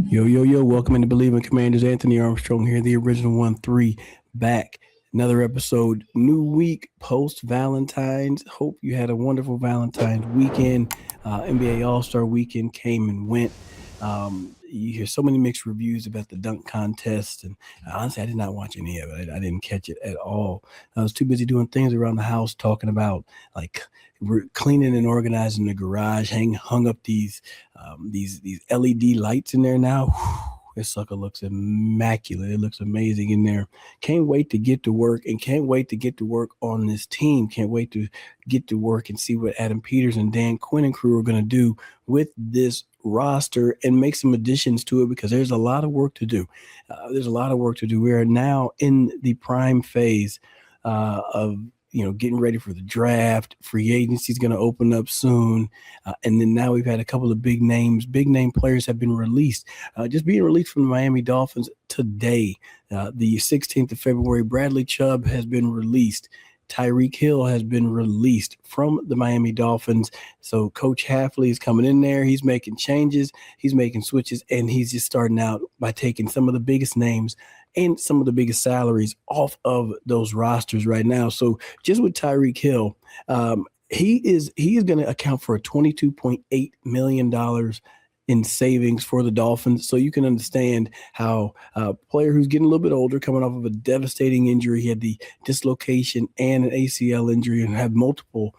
Yo, yo, yo, welcome into Bleav in Commanders. Anthony Armstrong here, the original 1-3, back. Another episode, new week, post Valentine's. Hope you had a wonderful Valentine's weekend. NBA All-Star weekend came and went. You hear so many mixed reviews about the dunk contest, and honestly, I did not watch any of it. I didn't catch it at all. I was too busy doing things around the house, talking about like we're cleaning and organizing the garage, hung up these LED lights in there now. Whew, this sucker looks immaculate. It looks amazing in there. Can't wait to get to work and can't wait to get to work on this team. Can't wait to get to work and see what Adam Peters and Dan Quinn and crew are going to do with this roster and make some additions to it because there's a lot of work to do. We are now in the prime phase of getting ready for the draft. Free agency is going to open up soon. And then now we've had a couple of big name players have been released. Just being released from the Miami Dolphins today, the 16th of February, Bradley Chubb has been released. Tyreek Hill has been released from the Miami Dolphins. So Coach Hafley is coming in there. He's making changes. He's making switches. And he's just starting out by taking some of the biggest names and some of the biggest salaries off of those rosters right now. So just with Tyreek Hill, he is going to account for a $22.8 million in savings for the Dolphins. So you can understand how a player who's getting a little bit older, coming off of a devastating injury, he had the dislocation and an ACL injury and had multiple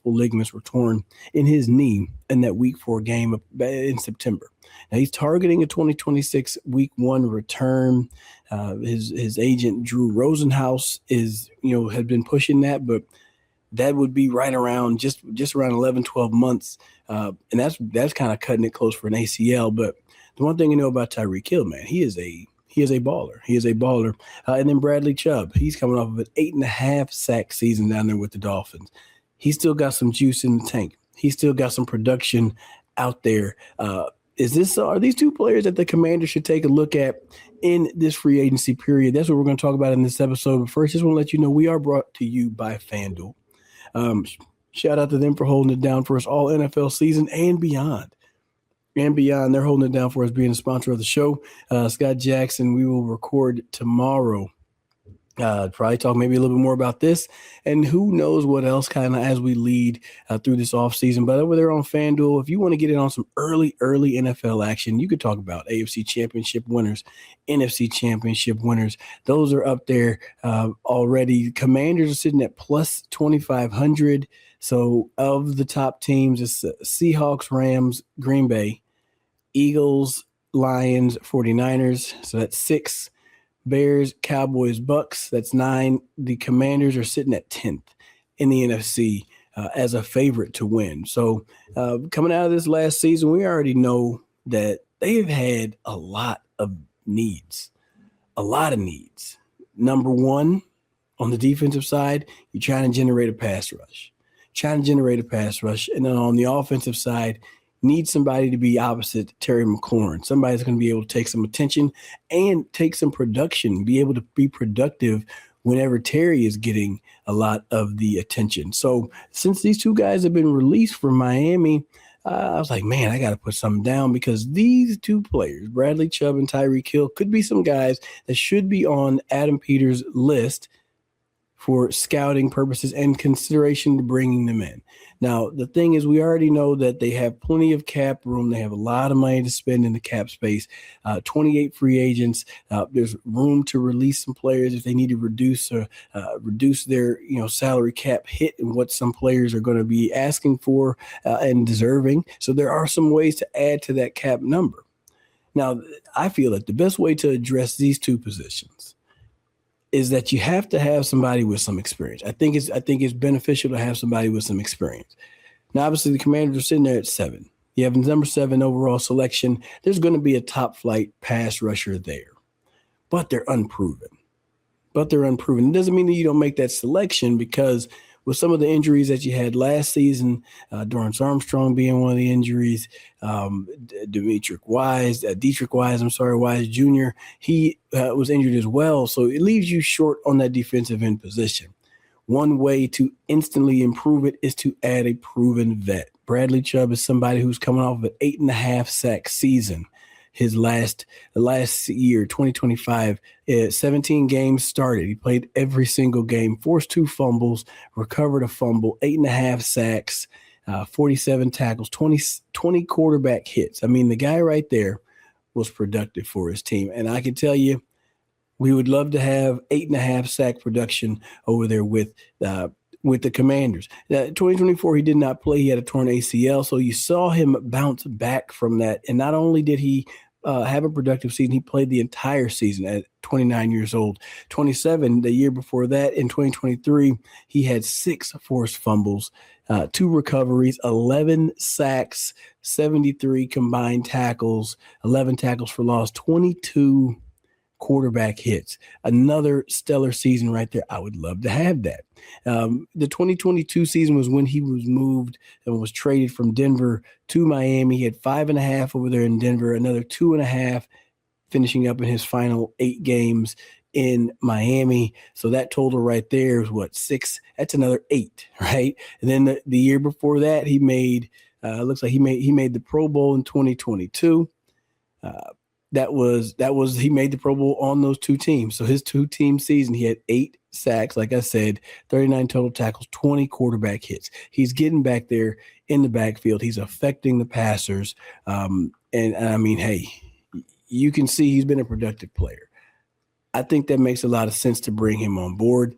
ligaments were torn in his knee in that week 4 game in September. Now he's targeting a 2026 week 1 return. His agent, Drew Rosenhaus, had been pushing that, but that would be right around just around 11, 12 months. And that's kind of cutting it close for an ACL. But the one thing you know about Tyreek Hill, man, he is a baller. He is a baller. And then Bradley Chubb, he's coming off of an 8.5 sack season down there with the Dolphins. He's still got some juice in the tank. He's still got some production out there. Are these two players that the Commanders should take a look at in this free agency period? That's what we're going to talk about in this episode. But first, just want to let you know we are brought to you by FanDuel. Shout out to them for holding it down for us all NFL season and beyond. They're holding it down for us, being a sponsor of the show. Scott Jackson, we will record tomorrow. Probably talk maybe a little bit more about this and who knows what else kind of as we lead through this offseason. But over there on FanDuel, if you want to get in on some early NFL action, you could talk about AFC Championship winners, NFC Championship winners. Those are up there already. Commanders are sitting at plus 2,500. So of the top teams, it's Seahawks, Rams, Green Bay, Eagles, Lions, 49ers. So that's 6. Bears, Cowboys, Bucks, that's 9. The Commanders are sitting at 10th in the NFC as a favorite to win. So coming out of this last season, we already know that they've had a lot of needs. Number one, on the defensive side, you're trying to generate a pass rush. And then on the offensive side, need somebody to be opposite Terry McLaurin. Somebody's going to be able to take some attention and take some production, be able to be productive whenever Terry is getting a lot of the attention. So since these two guys have been released from Miami, I was like, man, I got to put something down because these two players, Bradley Chubb and Tyreek Hill, could be some guys that should be on Adam Peters' list for scouting purposes and consideration to bringing them in. Now, the thing is, we already know that they have plenty of cap room. They have a lot of money to spend in the cap space, 28 free agents. There's room to release some players if they need to reduce their salary cap hit and what some players are going to be asking for and deserving. So there are some ways to add to that cap number. Now, I feel that the best way to address these two positions is that you have to have somebody with some experience. I think it's beneficial to have somebody with some experience. Now, obviously, the Commanders are sitting there at 7. You have number 7 overall selection. There's going to be a top flight pass rusher there, but they're unproven. It doesn't mean that you don't make that selection because with some of the injuries that you had last season, Armstrong being one of the injuries, Dietrich Wise Jr., he was injured as well. So it leaves you short on that defensive end position. One way to instantly improve it is to add a proven vet. Bradley Chubb is somebody who's coming off of an 8.5 sack season. the last year, 2025, 17 games started. He played every single game, forced 2 fumbles, recovered a fumble, 8.5 sacks, 47 tackles, 20 quarterback hits. I mean, the guy right there was productive for his team. And I can tell you, we would love to have 8.5 sack production over there with the Commanders. 2024, he did not play. He had a torn ACL, so you saw him bounce back from that. And not only did he have a productive season, he played the entire season at 29 years old. 27, the year before that, in 2023, he had 6 forced fumbles, 2 recoveries, 11 sacks, 73 combined tackles, 11 tackles for loss, 22 quarterback hits. Another stellar season right there. I would love to have that. The 2022 season was when he was moved and was traded from Denver to Miami. He had 5.5 over there in Denver, another 2.5 finishing up in his final 8 games in Miami. So that total right there is what, 6? That's another 8, right? And then the year before that, he made looks like he made the Pro Bowl in 2022. He made the Pro Bowl on those 2 teams. So his 2-team season, he had 8 sacks, like I said, 39 total tackles, 20 quarterback hits. He's getting back there in the backfield. He's affecting the passers. And I mean, hey, you can see he's been a productive player. I think that makes a lot of sense to bring him on board,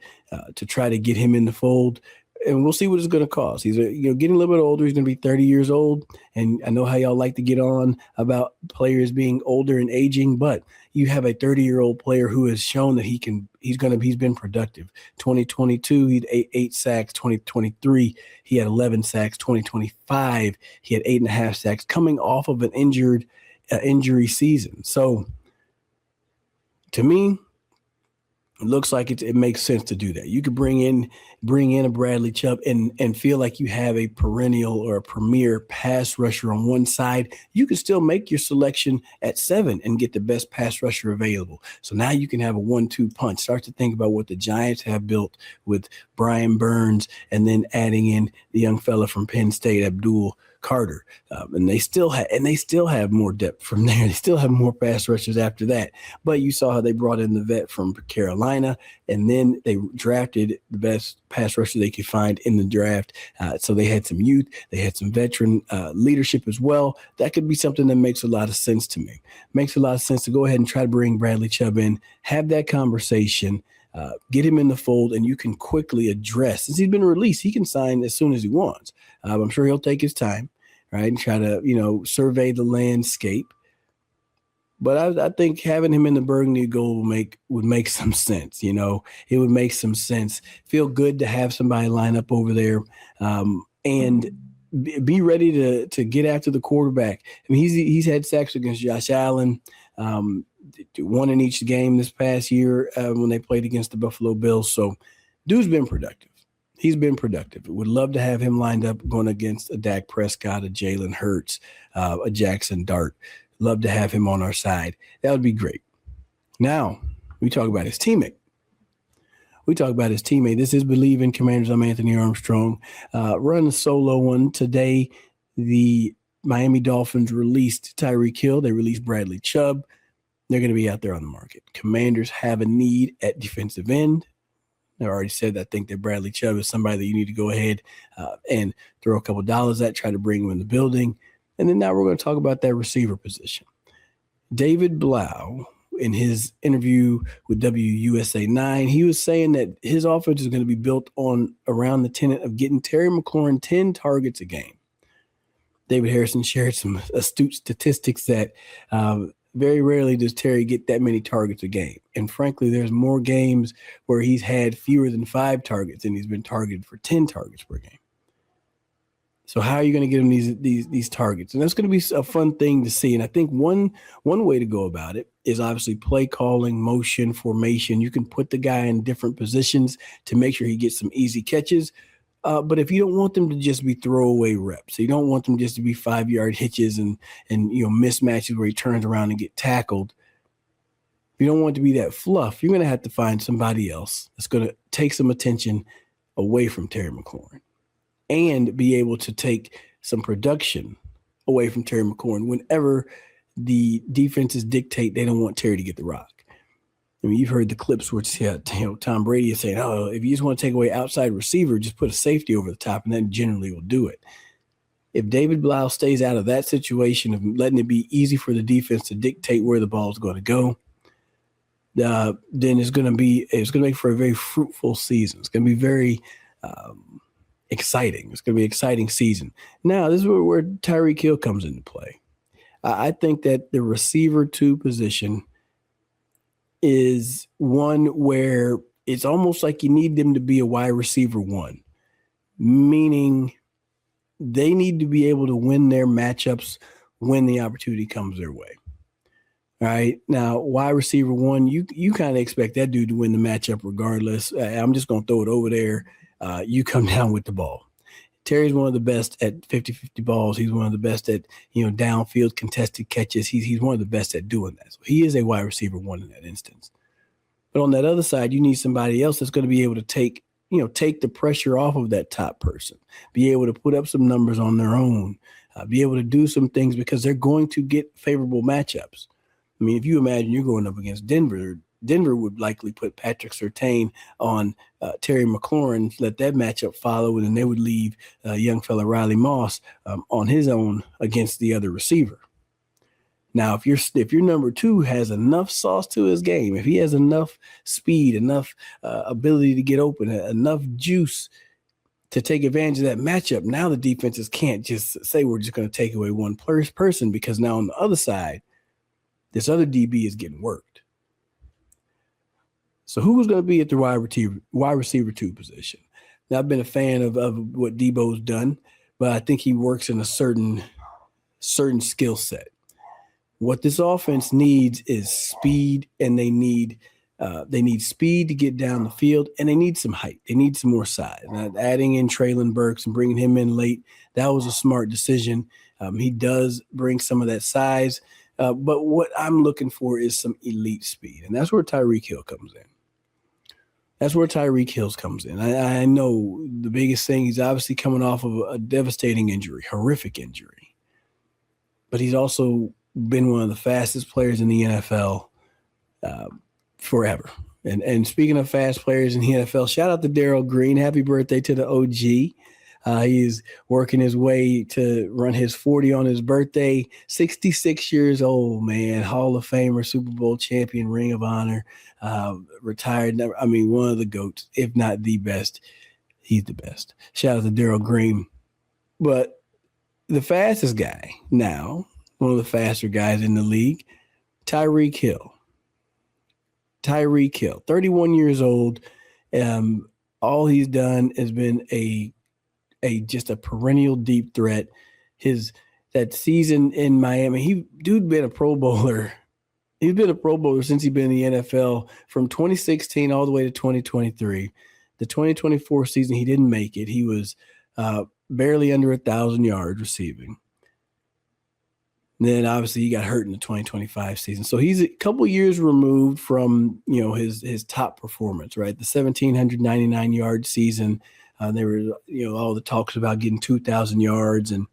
to try to get him in the fold. And we'll see what it's going to cost. He's getting a little bit older. He's going to be 30 years old. And I know how y'all like to get on about players being older and aging, but you have a 30-year-old player who has shown that he's been productive. 2022, he had 8 sacks. 2023, he had 11 sacks. 2025, he had 8.5 sacks coming off of an injury season. So to me, it looks like it makes sense to do that. You could bring in a Bradley Chubb and feel like you have a perennial or a premier pass rusher on one side. You can still make your selection at 7 and get the best pass rusher available. So now you can have a 1-2 punch. Start to think about what the Giants have built with Brian Burns and then adding in the young fella from Penn State, Abdul Carter. And they still have more depth from there. They still have more pass rushers after that. But you saw how they brought in the vet from Carolina, and then they drafted the best pass rusher they could find in the draft. So they had some youth. They had some veteran leadership as well. That could be something that makes a lot of sense to me. Makes a lot of sense to go ahead and try to bring Bradley Chubb in, have that conversation, get him in the fold, and you can quickly address. Since he's been released, he can sign as soon as he wants. I'm sure he'll take his time, right, and try to, survey the landscape. But I think having him in the burgundy gold would make some sense. It would make some sense. Feel good to have somebody line up over there, and be ready to get after the quarterback. I mean, he's had sacks against Josh Allen, 1 in each game this past year when they played against the Buffalo Bills. So, dude's been productive. He's been productive. Would love to have him lined up going against a Dak Prescott, a Jalen Hurts, a Jackson Dart. Love to have him on our side. That would be great. Now, we talk about his teammate. This is Bleav in Commanders. I'm Anthony Armstrong. Run a solo one today. The Miami Dolphins released Tyreek Hill. They released Bradley Chubb. They're going to be out there on the market. Commanders have a need at defensive end. I already said I think that Bradley Chubb is somebody that you need to go ahead and throw a couple dollars at, try to bring him in the building. And then now we're going to talk about that receiver position. David Bleav, in his interview with WUSA 9, he was saying that his offense is going to be built around the tenet of getting Terry McLaurin 10 targets a game. David Harrison shared some astute statistics that very rarely does Terry get that many targets a game. And frankly, there's more games where he's had fewer than 5 targets and he's been targeted for 10 targets per game. So how are you going to get him these targets? And that's going to be a fun thing to see. And I think one way to go about it is obviously play calling, motion, formation. You can put the guy in different positions to make sure he gets some easy catches. But if you don't want them to just be throwaway reps, you don't want them just to be 5-yard hitches and mismatches where he turns around and get tackled. If you don't want it to be that fluff, you're going to have to find somebody else that's going to take some attention away from Terry McLaurin and be able to take some production away from Terry McLaurin whenever the defenses dictate they don't want Terry to get the rock. I mean, you've heard the clips where Tom Brady is saying, "Oh, if you just want to take away outside receiver, just put a safety over the top, and that generally will do it." If David Bleav stays out of that situation of letting it be easy for the defense to dictate where the ball is going to go, then it's going to make for a very fruitful season. It's going to be very exciting. It's going to be an exciting season. Now, this is where Tyreek Hill comes into play. I think that the receiver 2 position is one where it's almost like you need them to be a wide receiver 1, meaning they need to be able to win their matchups when the opportunity comes their way. All right. Now, wide receiver 1, you kind of expect that dude to win the matchup regardless. I'm just going to throw it over there. You come down with the ball. Terry's one of the best at 50-50 balls. He's one of the best at, downfield contested catches. He's one of the best at doing that. So he is a wide receiver 1 in that instance. But on that other side, you need somebody else that's going to be able to take the pressure off of that top person, be able to put up some numbers on their own, be able to do some things because they're going to get favorable matchups. I mean, if you imagine you're going up against Denver would likely put Patrick Surtain on Terry McLaurin, let that matchup follow, and then they would leave young fella Riley Moss on his own against the other receiver. Now, if your number 2 has enough sauce to his game, if he has enough speed, enough ability to get open, enough juice to take advantage of that matchup, now the defenses can't just say we're just going to take away one person because now on the other side, this other DB is getting worked. So who's going to be at the wide receiver 2 position? Now, I've been a fan of what Debo's done, but I think he works in a certain skill set. What this offense needs is speed, and they need speed to get down the field, and they need some height. They need some more size. Now, adding in Treylon Burks and bringing him in late, that was a smart decision. He does bring some of that size, but what I'm looking for is some elite speed, and that's where Tyreek Hill comes in. I know the biggest thing, he's obviously coming off of a devastating injury, horrific injury. But he's also been one of the fastest players in the NFL forever. And speaking of fast players in the NFL, shout out to Darrell Green. Happy birthday to the OG. He's working his way to run his 40 on his birthday. 66 years old, man. Hall of Famer, Super Bowl champion, Ring of Honor, retired. One of the GOATs, if not the best. He's the best. Shout out to Darrell Green. But the fastest guy now, one of the faster guys in the league, Tyreek Hill. 31 years old. All he's done has been just a perennial deep threat. That season in Miami, dude been a Pro Bowler. He's been a Pro Bowler since he's been in the NFL from 2016 all the way to 2023. The 2024 season, he didn't make it. He was barely under 1,000 yards receiving. And then obviously he got hurt in the 2025 season. So he's a couple years removed from, his top performance, right? The 1,799 yard season. There were, all the talks about getting 2,000 yards and,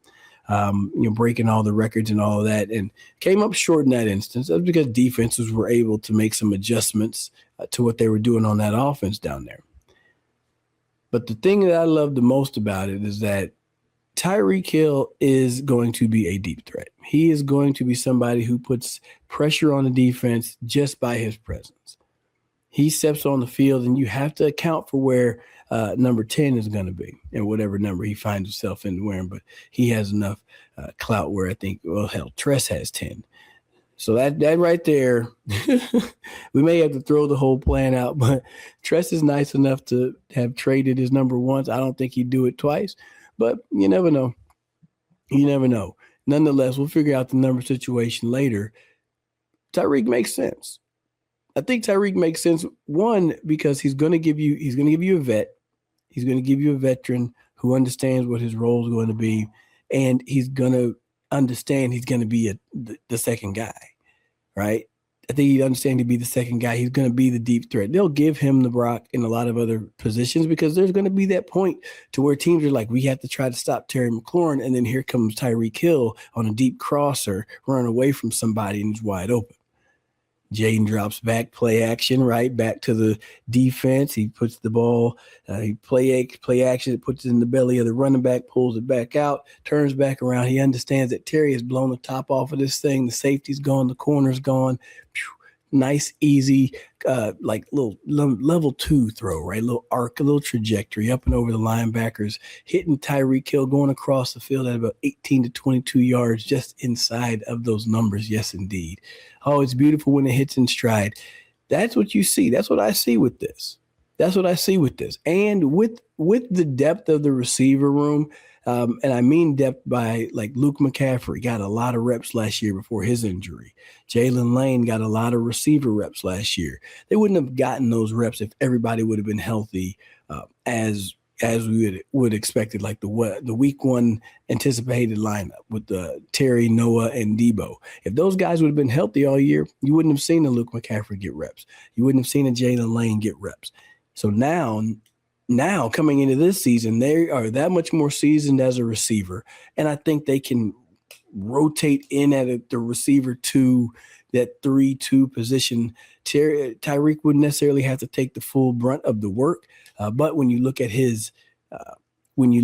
breaking all the records and all of that, and came up short in that instance. That's because defenses were able to make some adjustments to what they were doing on that offense down there. But the thing that I love the most about it is that Tyreek Hill is going to be a deep threat. He is going to be somebody who puts pressure on the defense just by his presence. He steps on the field, and you have to account for where number 10 is going to be and whatever number he finds himself in wearing. But he has enough clout where I think, Tress has 10. So that right there, we may have to throw the whole plan out, but Tress is nice enough to have traded his number once. I don't think he'd do it twice, but you never know. Nonetheless, we'll figure out the number situation later. Tyreek makes sense. I think Tyreek makes sense, one, because he's going to give you a vet. He's going to give you a veteran who understands what his role is going to be, and he's going to understand he's going to be the second guy, right? I think he'd understand to be the second guy. He's going to be the deep threat. They'll give him the rock in a lot of other positions because there's going to be that point to where teams are like, we have to try to stop Terry McLaurin, and then here comes Tyreek Hill on a deep crosser, running away from somebody and he's wide open. Jaden drops back, play action, right back to the defense. He puts the ball, he play action, puts it in the belly of the running back, pulls it back out, turns back around. He understands that Terry has blown the top off of this thing. The safety's gone, the corner's gone. Nice, easy, like little level 2 throw, right? A little arc, a little trajectory up and over the linebackers, hitting Tyreek Hill, going across the field at about 18 to 22 yards, just inside of those numbers. Yes, indeed. Oh, it's beautiful when it hits in stride. That's what you see. That's what I see with this. And with the depth of the receiver room, and I mean depth by like Luke McCaffrey got a lot of reps last year before his injury. Jalen Lane got a lot of receiver reps last year. They wouldn't have gotten those reps if everybody would have been healthy as we would expected, like the week 1 anticipated lineup with Terry, Noah, and Debo. If those guys would have been healthy all year, you wouldn't have seen a Luke McCaffrey get reps. You wouldn't have seen a Jalen Lane get reps. So now coming into this season, they are that much more seasoned as a receiver, and I think they can rotate in at the receiver 2, that 3-2 position. Tyreek wouldn't necessarily have to take the full brunt of the work, but when you look at his, when he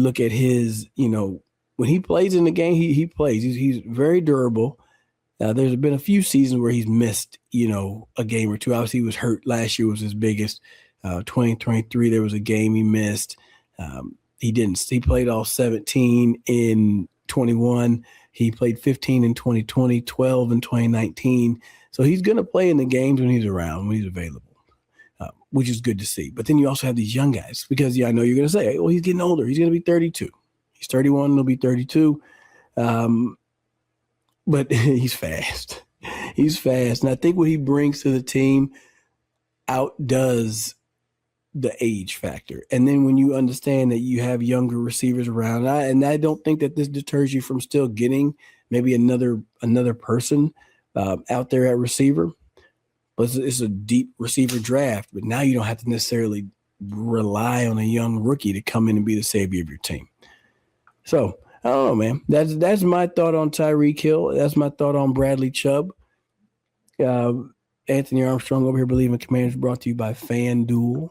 plays in the game, he plays. He's very durable. There's been a few seasons where he's missed, a game or two. Obviously, he was hurt. Last year was his biggest. 2023, there was a game he missed. He played all 17 in 21. He played 15 in 2020, 12 in 2019. So he's going to play in the games when he's around, when he's available, which is good to see. But then you also have these young guys because, I know you're going to say, well, he's getting older. He's going to be 32. He's 31. He'll be 32. But he's fast. He's fast. And I think what he brings to the team outdoes the age factor. And then when you understand that you have younger receivers around, I don't think that this deters you from still getting maybe another person out there at receiver. But it's a deep receiver draft. But now you don't have to necessarily rely on a young rookie to come in and be the savior of your team. So I don't know, man. That's my thought on Tyreek Hill. That's my thought on Bradley Chubb. Anthony Armstrong over here, Bleav in Commanders, brought to you by FanDuel.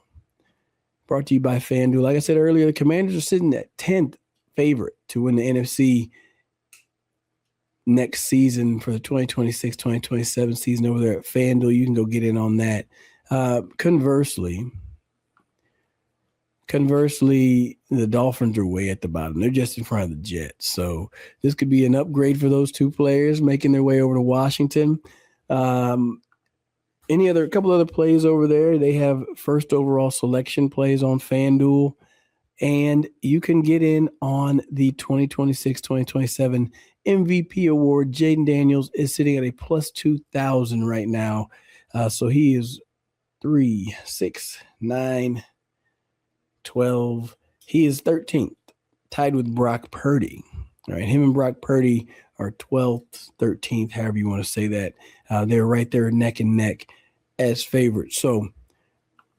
Like I said earlier, the Commanders are sitting at 10th favorite to win the NFC next season for the 2026-2027 season over there at FanDuel. You can go get in on that. Conversely, the Dolphins are way at the bottom. They're just in front of the Jets. So this could be an upgrade for those two players making their way over to Washington. A couple other plays over there. They have first overall selection plays on FanDuel, and you can get in on the 2026-2027 MVP award. Jaden Daniels is sitting at a plus 2,000 right now. So he is 3, 6, 9, 12. He is 13th, tied with Brock Purdy. All right, him and Brock Purdy are 12th, 13th, however you want to say that. They're right there neck and neck as favorites. So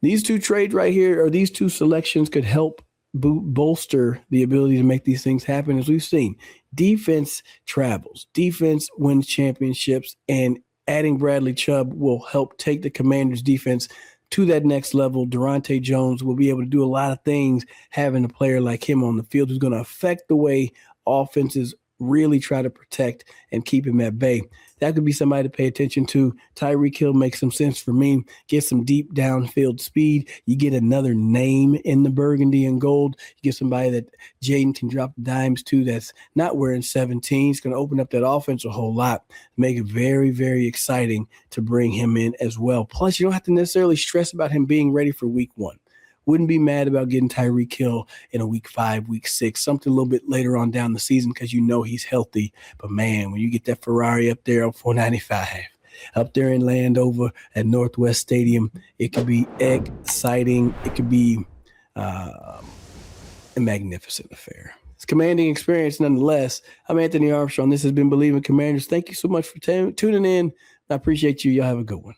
these two trades right here, or these two selections, could help bolster the ability to make these things happen. As we've seen, defense travels, defense wins championships, and adding Bradley Chubb will help take the Commanders' defense to that next level. Durante Jones will be able to do a lot of things having a player like him on the field who's going to affect the way offenses really try to protect and keep him at bay. That could be somebody to pay attention to. Tyreek Hill makes some sense for me. Get some deep downfield speed. You get another name in the burgundy and gold. You get somebody that Jaden can drop dimes to that's not wearing 17. It's going to open up that offense a whole lot, make it very, very exciting to bring him in as well. Plus, you don't have to necessarily stress about him being ready for week 1. Wouldn't be mad about getting Tyreek Hill in a week 5, week 6, something a little bit later on down the season because he's healthy. But, man, when you get that Ferrari up there on 495, up there in Landover at Northwest Stadium, it could be exciting. It could be a magnificent affair. It's a commanding experience nonetheless. I'm Anthony Armstrong. This has been Bleav in Commanders. Thank you so much for tuning in. I appreciate you. Y'all have a good one.